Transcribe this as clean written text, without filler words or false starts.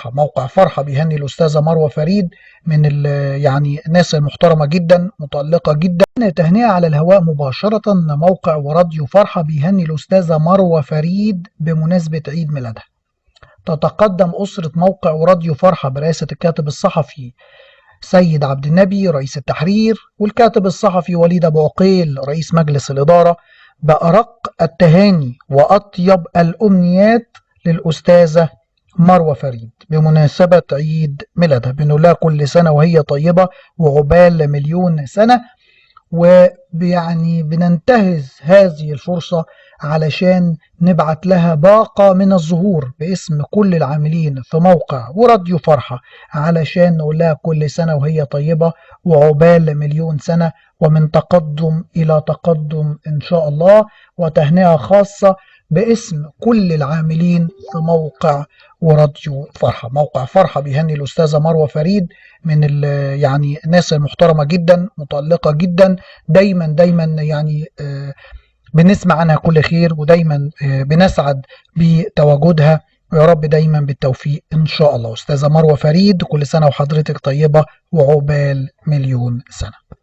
فرحة. موقع فرحة بيهني الأستاذة مروة فريد من يعني الناس المحترمة جدا، متألقة جدا. تهنئة على الهواء مباشرة. موقع وراديو فرحة بيهني الأستاذة مروة فريد بمناسبة عيد ميلادها. تتقدم أسرة موقع وراديو فرحة برئاسة الكاتب الصحفي سيد عبد النبي رئيس التحرير والكاتب الصحفي وليد أبو عقيل رئيس مجلس الإدارة بأرق التهاني وأطيب الأمنيات للأستاذة مروة فريد بمناسبة عيد ميلادها. بنقول لها كل سنة وهي طيبة وعقبال مليون سنة. ويعني بننتهز هذه الفرصة علشان نبعت لها باقة من الزهور باسم كل العاملين في موقع وراديو فرحة، علشان نقول لها كل سنة وهي طيبة وعقبال مليون سنة، ومن تقدم إلى تقدم إن شاء الله. وتهنئة خاصة باسم كل العاملين في موقع وراديو فرحة. موقع فرحة بيهني الأستاذة مروة فريد من يعني الناس المحترمة جدا، متألقة جدا، دايما دايما يعني بنسمع عنها كل خير، ودايما بنسعد بتواجدها، ويا رب دايما بالتوفيق إن شاء الله. أستاذة مروة فريد كل سنة وحضرتك طيبة وعقبال مليون سنة.